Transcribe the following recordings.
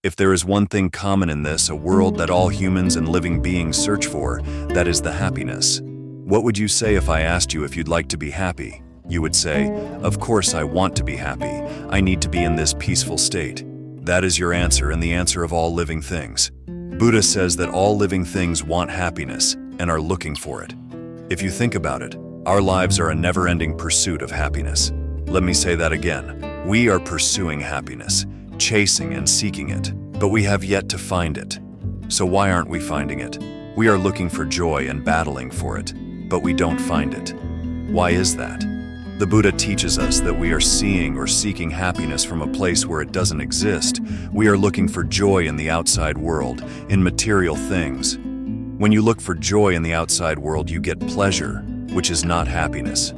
If there is one thing common in this, a world that all humans and living beings search for, that is the happiness. What would you say if I asked you if you'd like to be happy? You would say, of course I want to be happy. I need to be in this peaceful state. That is your answer and the answer of all living things. Buddha says that all living things want happiness and are looking for it. If you think about it, our lives are a never-ending pursuit of happiness. Let me say that again. We are pursuing happiness, chasing and seeking it, but we have yet to find it. So why aren't we finding it? We are looking for joy and battling for it, but we don't find it. Why is that? The Buddha teaches us that we are seeing or seeking happiness from a place where it doesn't exist. We are looking for joy in the outside world, in material things. When you look for joy in the outside world, you get pleasure, which is not happiness.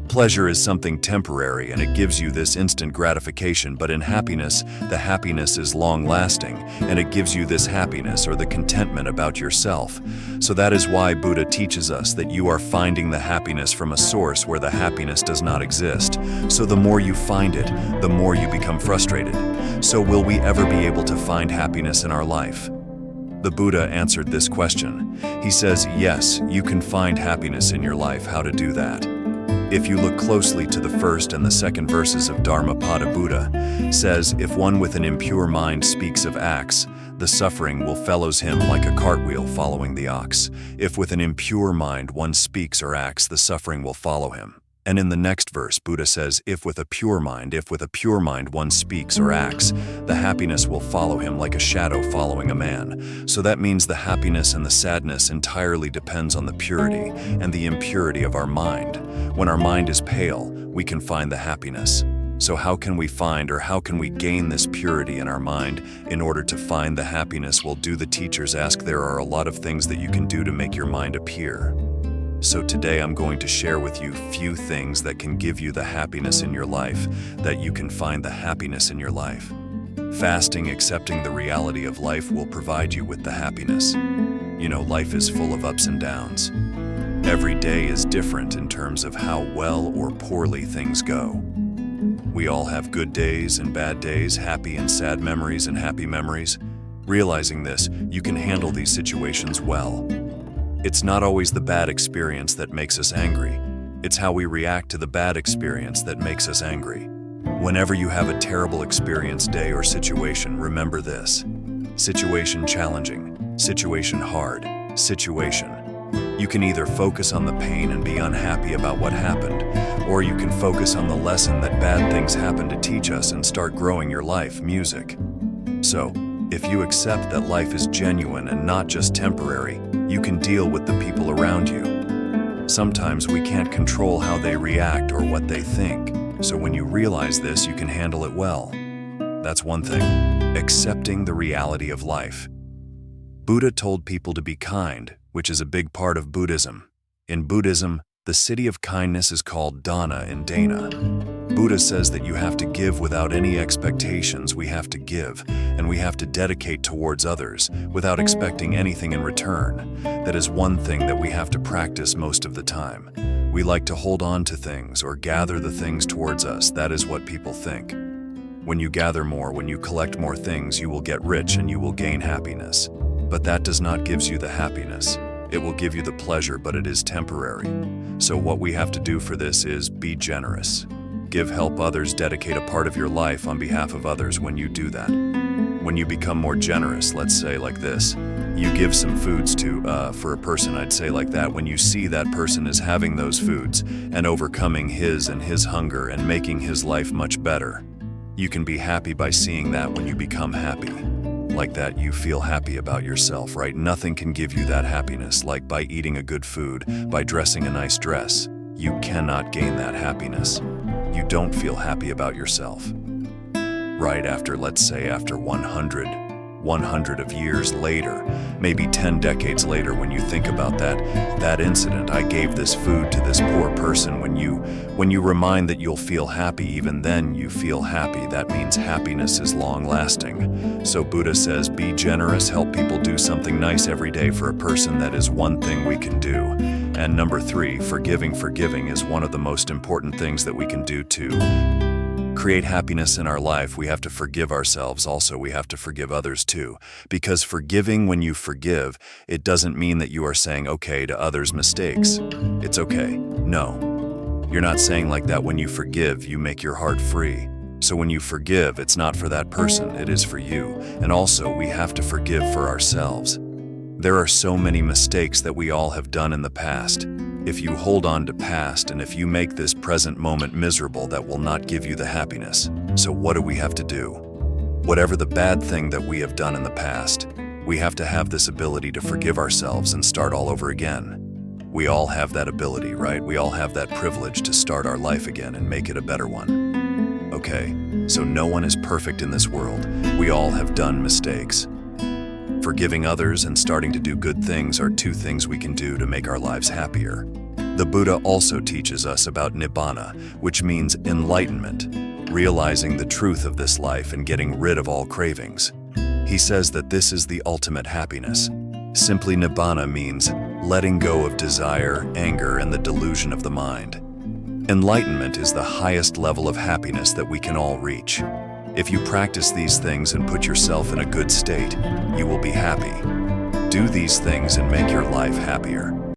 Pleasure is something temporary and it gives you this instant gratification, but in happiness, the happiness is long-lasting and it gives you this happiness or the contentment about yourself. So that is why Buddha teaches us that you are finding the happiness from a source where the happiness does not exist. So the more you find it, the more you become frustrated. So will we ever be able to find happiness in our life? The Buddha answered this question. He says, yes, you can find happiness in your life. How to do that? If you look closely to the first and the second verses of Dharmapada, Buddha says, if one with an impure mind speaks of acts, the suffering will follows him like a cartwheel following the ox. If with an impure mind one speaks or acts, the suffering will follow him. And in the next verse, Buddha says, if with a pure mind one speaks or acts, the happiness will follow him like a shadow following a man. So that means the happiness and the sadness entirely depends on the purity and the impurity of our mind. When our mind is pale, we can find the happiness. So how can we find or how can we gain this purity in our mind in order to find the happiness? Well, do the teachers ask? There are a lot of things that you can do to make your mind appear. So today I'm going to share with you few things that can give you the happiness in your life, that you can find the happiness in your life. Fasting, accepting the reality of life will provide you with the happiness. You know, life is full of ups and downs. Every day is different in terms of how well or poorly things go. We all have good days and bad days, happy and sad memories and happy memories. Realizing this, you can handle these situations well. It's not always the bad experience that makes us angry. It's how we react to the bad experience that makes us angry. Whenever you have a terrible experience, day or situation, remember this. Situation challenging, situation hard, situation. You can either focus on the pain and be unhappy about what happened, or you can focus on the lesson that bad things happen to teach us and start growing your life, music. So, if you accept that life is genuine and not just temporary, you can deal with the people around you. Sometimes we can't control how they react or what they think, so when you realize this, you can handle it well. That's one thing, accepting the reality of life. Buddha told people to be kind, which is a big part of Buddhism. In Buddhism, the city of kindness is called Dana in Dana. Buddha says that you have to give without any expectations. We have to give, and we have to dedicate towards others without expecting anything in return. That is one thing that we have to practice most of the time. We like to hold on to things or gather the things towards us. That is what people think. When you gather more, when you collect more things, you will get rich and you will gain happiness. But that does not give you the happiness. It will give you the pleasure, but it is temporary. So what we have to do for this is be generous. Give, help others, dedicate a part of your life on behalf of others when you do that. When you become more generous, let's say like this, you give some foods to, for a person, I'd say like that, when you see that person is having those foods and overcoming his hunger and making his life much better, you can be happy by seeing that. When you become happy like that, you feel happy about yourself, right? Nothing can give you that happiness like by eating a good food, by dressing a nice dress. You cannot gain that happiness. You don't feel happy about yourself. Right after, let's say after 100 of years later, maybe 10 decades later, when you think about that incident, I gave this food to this poor person. When you remind that you'll feel happy, even then you feel happy. That means happiness is long-lasting. So Buddha says, be generous, help people, do something nice every day for a person. That is one thing we can do. And number 3, forgiving. Forgiving is one of the most important things that we can do too. create happiness in our life, we have to forgive ourselves. Also, we have to forgive others too. Because forgiving, when you forgive, it doesn't mean that you are saying okay to others' mistakes. It's okay. No. You're not saying like that. When you forgive, you make your heart free. So when you forgive, it's not for that person, it is for you. And also, we have to forgive for ourselves. There are so many mistakes that we all have done in the past. If you hold on to past and if you make this present moment miserable, that will not give you the happiness. So what do we have to do? Whatever the bad thing that we have done in the past, we have to have this ability to forgive ourselves and start all over again. We all have that ability, right? We all have that privilege to start our life again and make it a better one. Okay, so no one is perfect in this world. We all have done mistakes. Forgiving others and starting to do good things are two things we can do to make our lives happier. The Buddha also teaches us about Nibbana, which means enlightenment, realizing the truth of this life and getting rid of all cravings. He says that this is the ultimate happiness. Simply, Nibbana means letting go of desire, anger, and the delusion of the mind. Enlightenment is the highest level of happiness that we can all reach. If you practice these things and put yourself in a good state, you will be happy. Do these things and make your life happier.